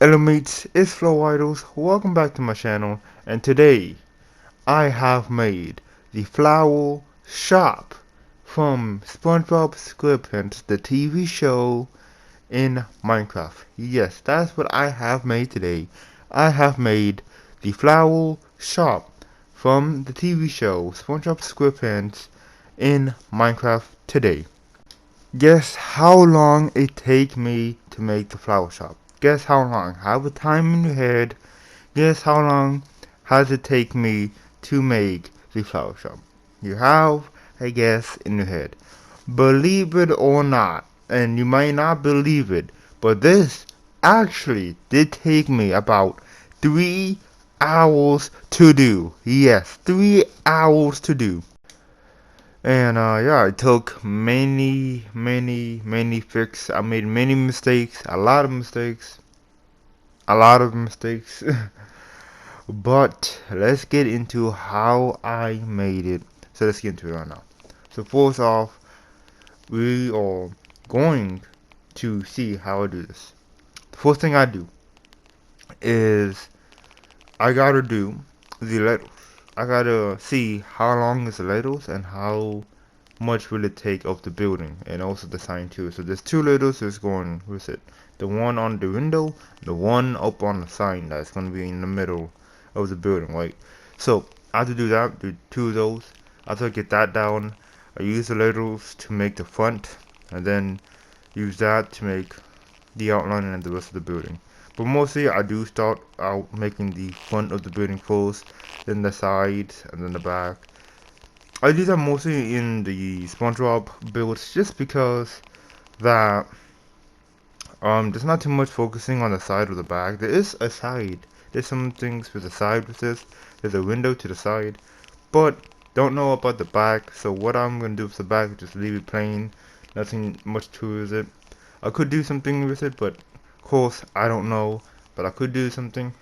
Hello mates, it's Flow Idols. Welcome back to my channel, and today I have made the flower shop from Spongebob Sqaurepants the TV show in Minecraft. Yes, that's what I have made today. I have made the flower shop from the TV show Spongebob Sqaurepants in Minecraft today. Guess how long it take me to make the flower shop. Guess how long. Have a time in your head. Guess how long has it take me to make the flower shop. You have a guess in your head. Believe it or not, and you might not believe it, but this actually did take me about 3 hours to do. Yes, 3 hours to do. And yeah, I took many fixes. I made many mistakes, a lot of mistakes, a lot of mistakes. But let's get into how I made it. So let's get into it right now. So first off, we are going to see how I do this. The first thing I do is I gotta do the letters. I gotta see how long is the letters and how much will it take of the building, and also the sign too. So there's two letters that's going, what's it? The one on the window, the one up on the sign that's gonna be in the middle of the building, right? So I have to do that, do two of those. After I get that down, I use the letters to make the front, and then use that to make the outline and the rest of the building. But mostly I do start out making the front of the building first, then the sides, and then the back. I do that mostly in the SpongeBob builds just because that there's not too much focusing on the side or the back. There is a side. There's some things with the side with this. There's a window to the side, but don't know about the back. So what I'm gonna do with the back is just leave it plain. Nothing much to it with it. I could do something with it, but of course I don't know. But I could do something,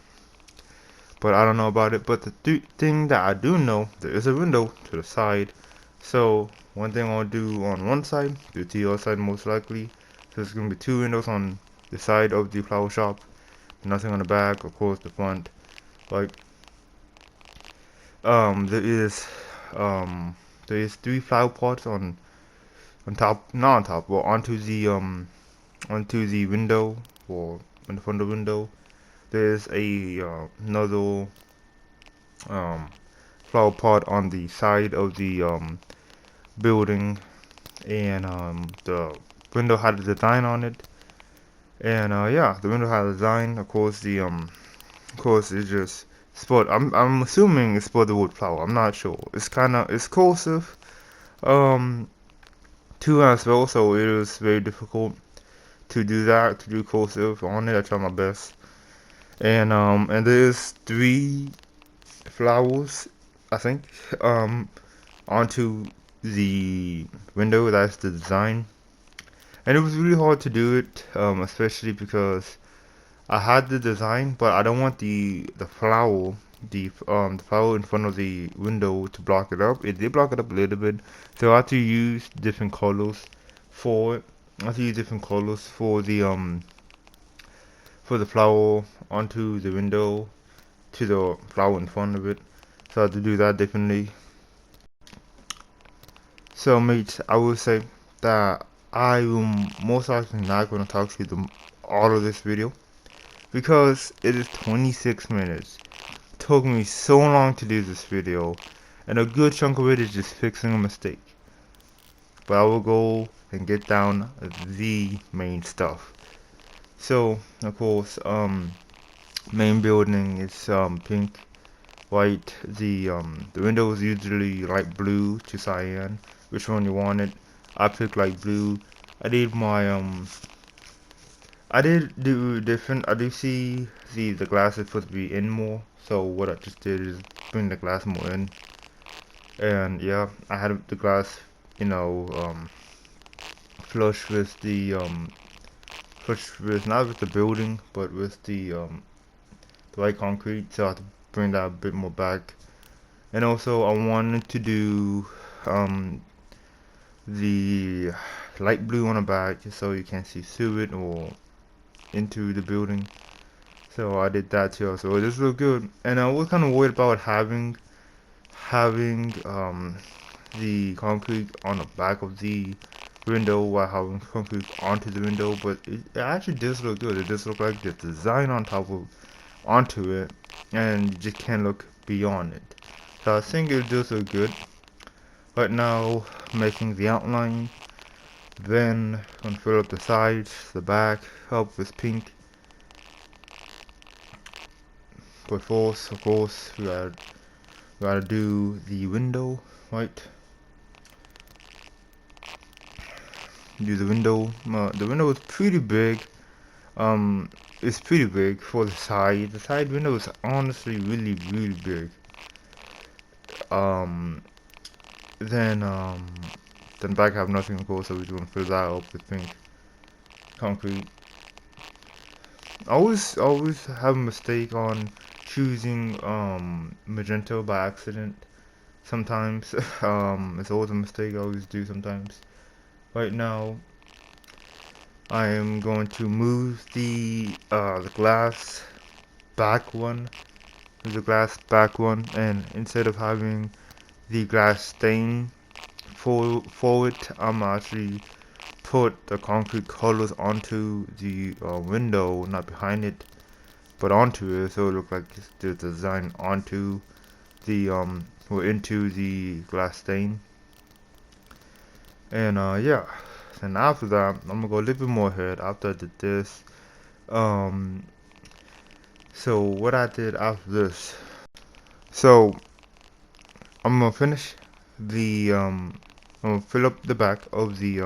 but I don't know about it. But the thing that I do know, there is a window to the side. So one thing I'll do on one side, do to the other side most likely. So there's gonna be two windows on the side of the flower shop. Nothing on the back, of course the front. Like there is three flower pots on top, not on top, but onto the window, or in the front of the window. There's another um flower pot on the side of the building, and the window had a design on it. And yeah, the window had a design. Of course, of course, it's just spelled. I'm assuming it's spelled the word flower. I'm not sure. It's cursive. Um, two as well, so it was very difficult to do that, to do cursive on it. I tried my best. And there's three flowers, I think, onto the window. That's the design. And it was really hard to do it, especially because I had the design, but I don't want the flower, the flower in front of the window to block it up. It did block it up a little bit, so I had to use different colors for it. I have to use different colors for the flower onto the window to the flower in front of it. So I had to do that differently. So mates, I will say that I am most likely not going to talk to you all of this video, because it is 26 minutes. It took me so long to do this video, and a good chunk of it is just fixing a mistake. But I will go and get down the main stuff. So, of course, main building is pink, white. The window is usually light blue to cyan. Which one you want it? I picked light blue. I did my I did do different. I do see the glass is supposed to be in more, so what I just did is bring the glass more in. And yeah, I had the glass, you know, flush with flush with, not with the building, but with the white concrete. So I had to bring that a bit more back. And also I wanted to do the light blue on the back, just so you can't see through it or into the building. So I did that too. So this look good. And I was kind of worried about having the concrete on the back of the window while having concrete onto the window, but it actually does look good. It does look like the design on top of onto it, and you just can't look beyond it. So I think it does look good. Right now, making the outline, then gonna fill up the sides, the back, help with pink. But first, of course, we gotta do the window, right? Do the window. The window is pretty big. It's pretty big for the side. The side window is honestly really big. Um, then back have nothing, of course, so we're gonna fill that up with pink concrete. I always have a mistake on choosing magenta by accident. Sometimes it's always a mistake I always do sometimes. Right now, I am going to move the glass back one, and instead of having the glass stain forward, I'm actually put the concrete colors onto the window, not behind it, but onto it, so it looks like the design onto the or into the glass stain. And yeah, and after that, I'm gonna go a little bit more ahead after I did this. Um, so what I did after this, so I'm gonna finish the I'm gonna fill up the back of the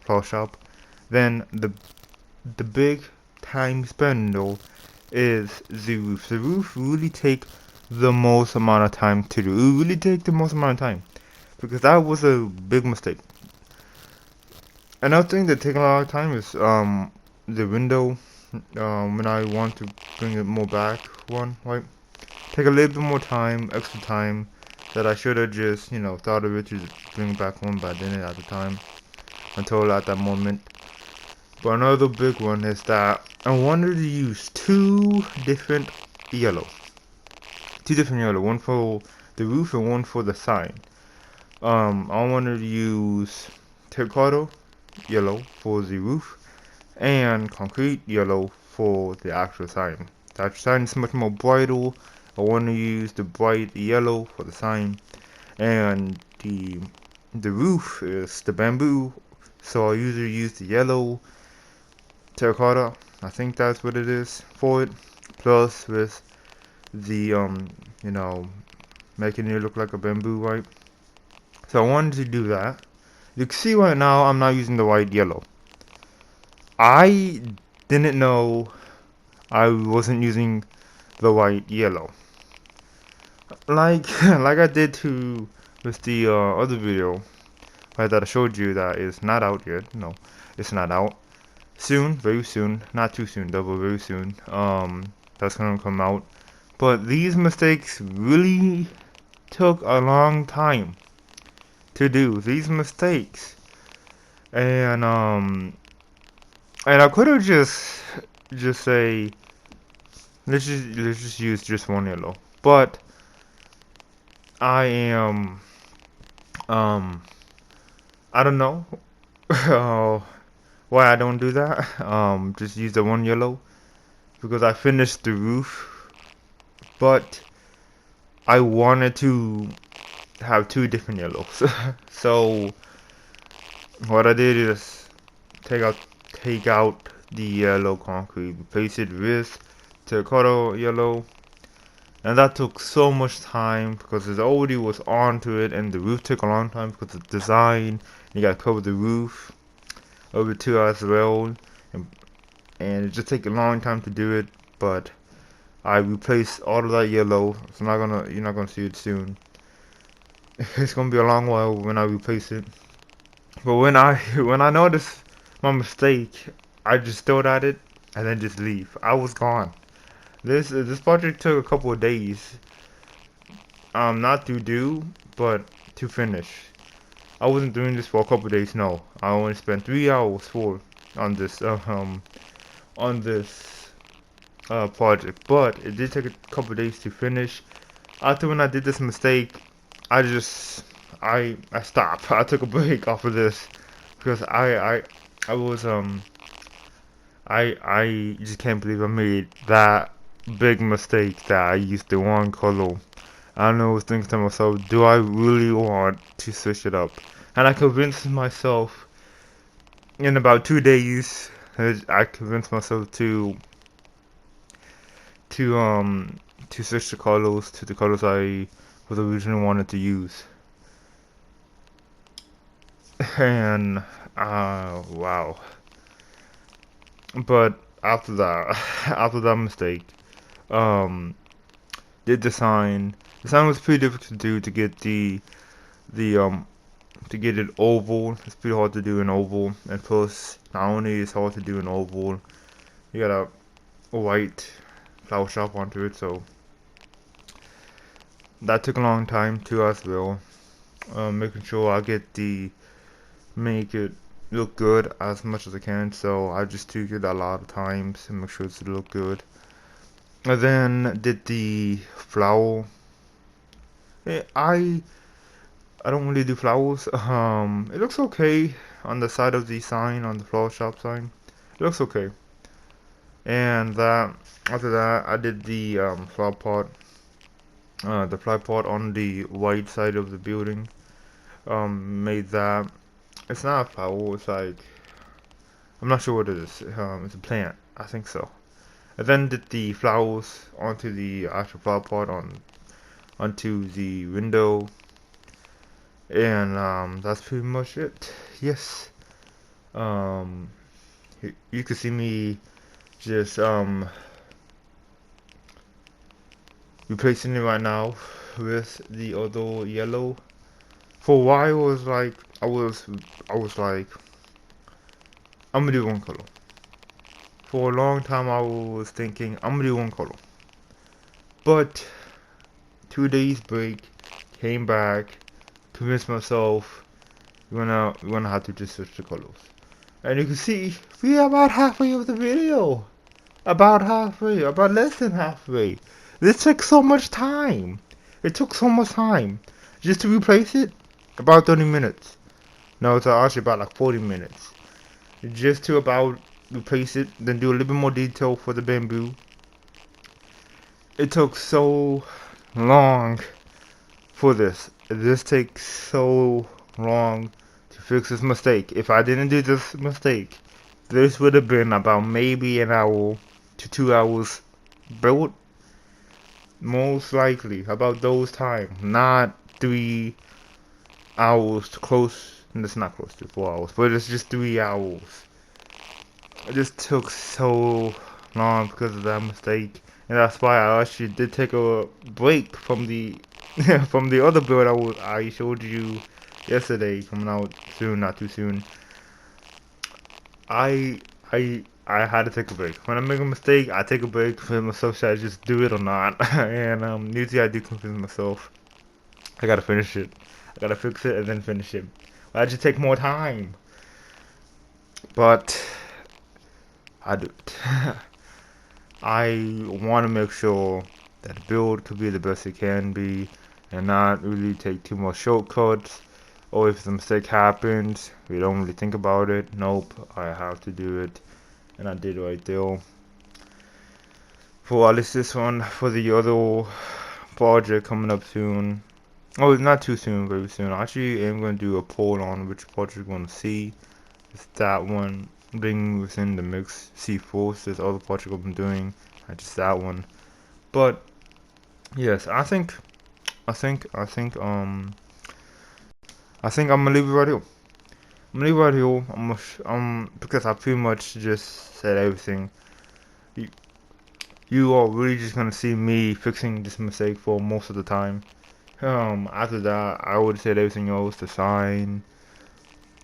flower shop. Then the big time spindle is the roof. The roof really take the most amount of time to do. It really take the most amount of time because that was a big mistake. Another thing that take a lot of time is the window. When I want to bring it more back one, right? Take a little bit more time, extra time that I should have just, thought of it to bring back one, but I didn't at the time until at that moment. But another big one is that I wanted to use two different yellow, one for the roof and one for the sign. I wanted to use terracotta yellow for the roof and concrete yellow for the actual sign. The actual sign is much more brighter. I want to use the bright yellow for the sign, and the roof is the bamboo, so I usually use the yellow terracotta. I think that's what it is for it. Plus with the making it look like a bamboo, right? So I wanted to do that. You can see right now I'm not using the white yellow. I didn't know I wasn't using the white yellow. Like like I did to with the other video, right, that I showed you that is not out yet. No, it's not out. Soon, very soon. Not too soon though, but very soon. That's gonna come out. But these mistakes really took a long time to do. These mistakes. And I could have just say let's just use just one yellow. But I am I don't know why I don't do that. Just use the one yellow because I finished the roof, but I wanted to have two different yellows. So what I did is take out the yellow concrete, replace it with terracotta yellow, and that took so much time because it already was onto it, and the roof took a long time because of the design. You gotta cover the roof over 2 hours as well, and it just take a long time to do it. But I replaced all of that yellow, so you're not gonna see it soon. It's gonna be a long while when I replace it. But when I noticed my mistake, I just throw at it and then just leave. I was gone. This project took a couple of days. Not to do, but to finish. I wasn't doing this for a couple of days. No, I only spent 3 hours on this project, but it did take a couple days to finish. After when I did this mistake, I stopped. I took a break off of this because I was I just can't believe I made that big mistake that I used the wrong color. I know I was thinking to myself, do I really want to switch it up? And I convinced myself in about 2 days. I convinced myself to um to switch the colors to the colors I was originally wanted to use. And wow. But after that, after that mistake, um, did the sign. The sign was pretty difficult to do to get the to get it oval. It's pretty hard to do an oval, and plus, not only it's hard to do an oval, you got a white flower shop onto it, so that took a long time too as well. Making sure I make it look good as much as I can, so I just took it a lot of times to make sure it look good. And then did the flower. I don't really do flowers. It looks okay on the side of the sign, on the flower shop sign. It looks okay. And after that, I did the flower pot. The flower pot on the white side of the building. Made that. It's not a flower. It's like, I'm not sure what it is. It's a plant. I think so. I then did the flowers onto the actual flower pot onto the window, and that's pretty much it. Yes. You can see me just replacing it right now with the other yellow. For a while, I was like, I'm gonna do one color. For a long time, I was thinking I'm gonna do one color. But 2 days break, came back, convinced myself we're gonna have to just switch the colors. And you can see we are about halfway of the video. About halfway, about less than halfway. This took so much time. It took so much time just to replace it. About 30 minutes. No, it's actually about like 40 minutes. Just to about replace it, then do a little bit more detail for the bamboo. It took so long for this. This takes so long to fix this mistake. If I didn't do this mistake, this would have been about maybe an hour to 2 hours built. Most likely about those time, not 3 hours to close. And it's not close to 4 hours, but it's just 3 hours. It just took so long because of that mistake, and that's why I actually did take a break from the from the other build I showed you yesterday, coming out soon, not too soon. I had to take a break. When I make a mistake, I take a break for myself. Should I just do it or not? And usually I do convince myself I gotta finish it. I gotta fix it and then finish it. I just take more time, but I do it. I want to make sure that the build could be the best it can be, and not really take too much shortcuts. Or if the mistake happens, we don't really think about it. Nope, I have to do it, and I did right there. For at least this one, for the other project coming up soon. Oh, not too soon, very soon. Actually, I'm going to do a poll on which project you're going to see. It's that one. Bring within the mix. See first. There's other project I've been doing. Not just that one. But yes, I think I'm gonna leave it right here. I'm gonna leave it right here. Because I pretty much just said everything. You are really just gonna see me fixing this mistake for most of the time. After that, I would say everything else, the sign,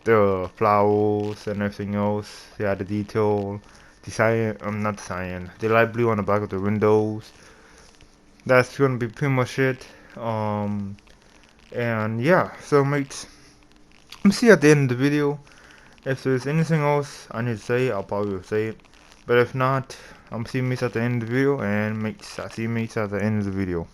the flowers, and everything else. Yeah, the detail, the cyan, not the cyan, the light blue on the back of the windows. That's gonna be pretty much it. And yeah, so mates, I'm see you at the end of the video. If there's anything else I need to say, I'll probably say it. But if not, I'm see you mates at the end of the video, and mates, I see you mates at the end of the video.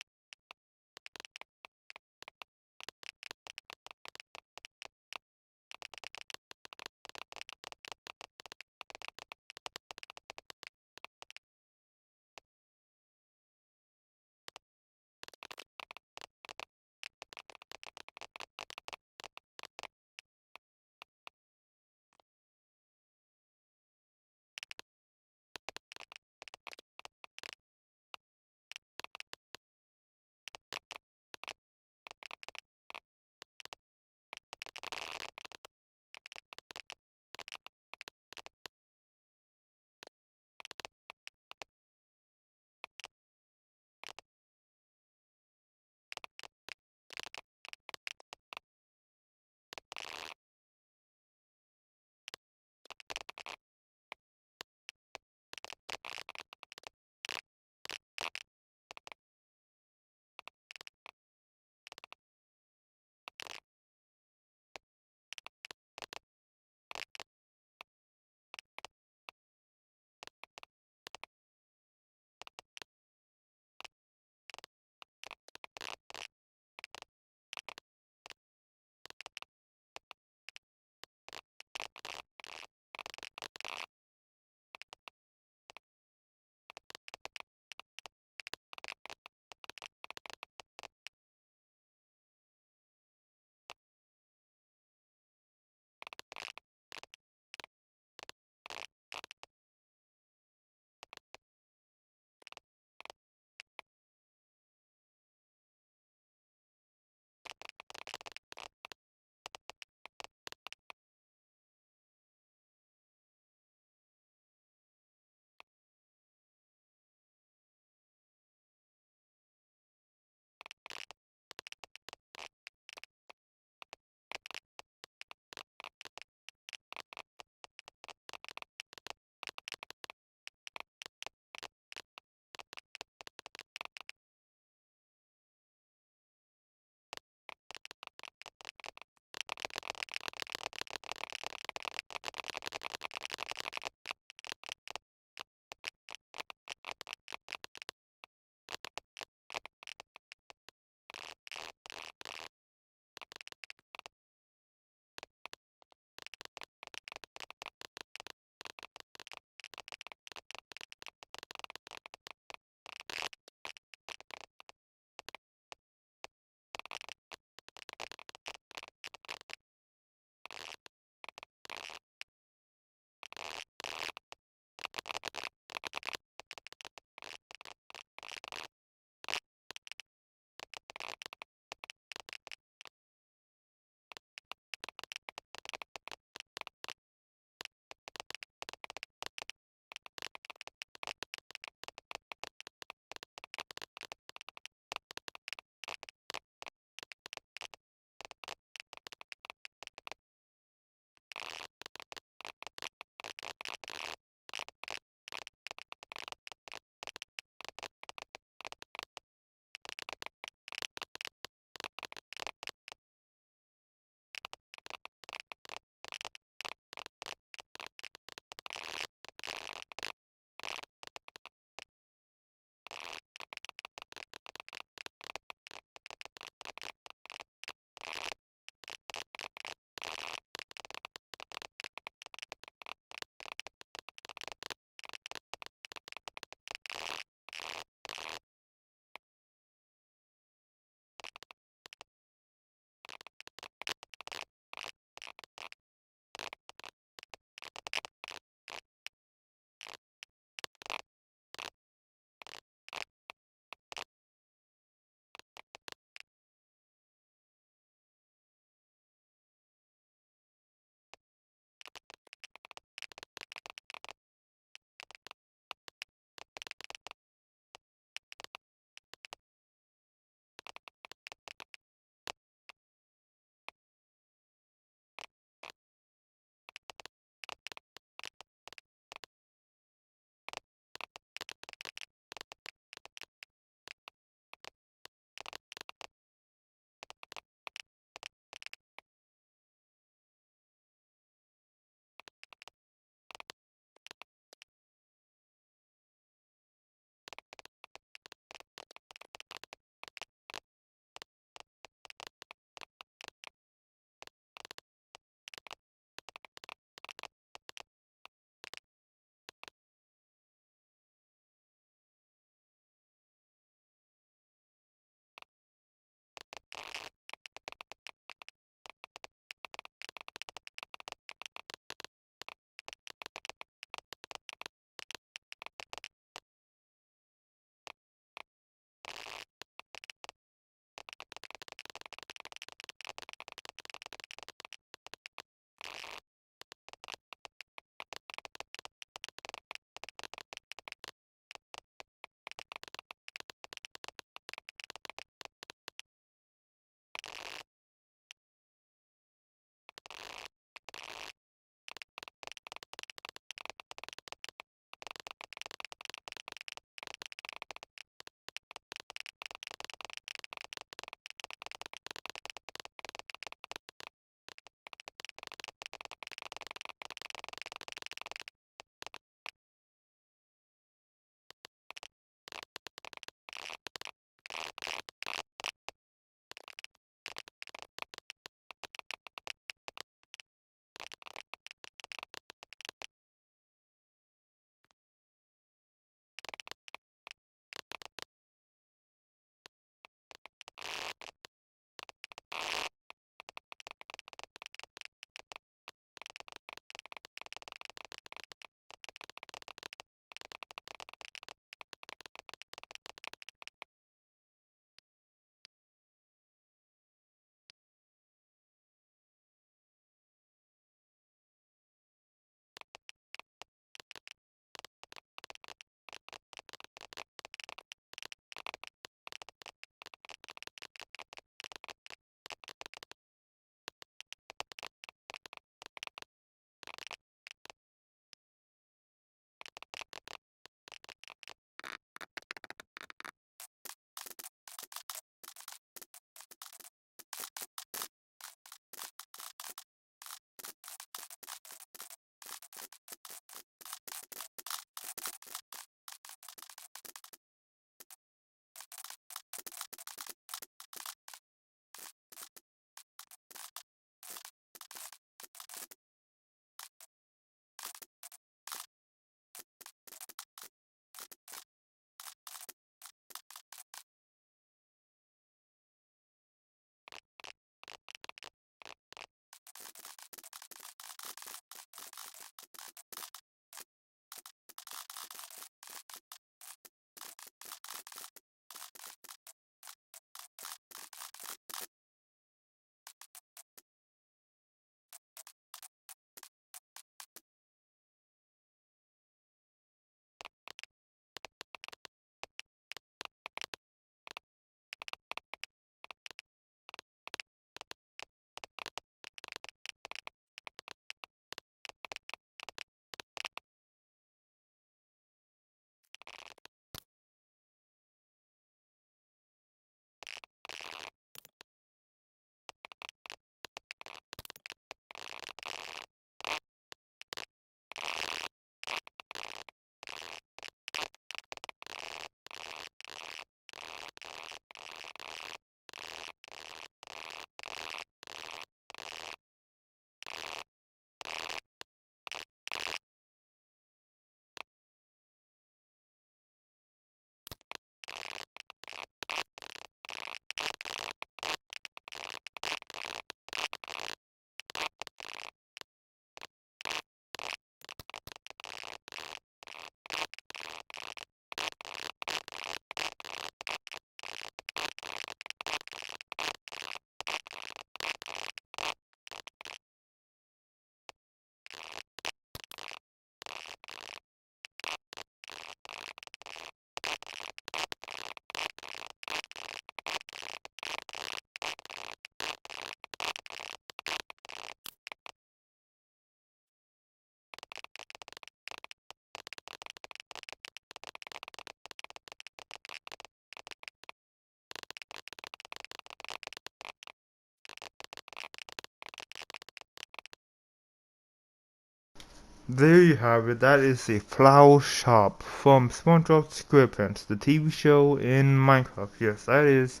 there you have it. That is a flower shop from Spongebob Sqaurepants, the TV show in Minecraft. Yes, that is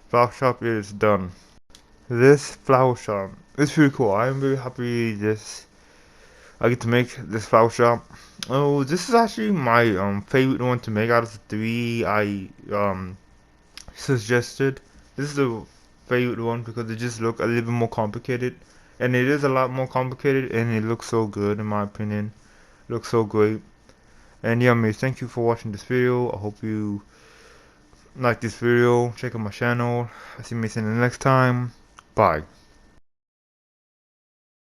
flower shop. It is done. This flower shop is pretty cool. I'm very happy this I get to make this flower shop. Oh, this is actually my favorite one to make out of the three I suggested. This is the favorite one because it just looks a little bit more complicated, and it is a lot more complicated, and it looks so good in my opinion. It looks so great. And yeah, mate, thank you for watching this video. I hope you like this video. Check out my channel. I'll see you in the next time. Bye.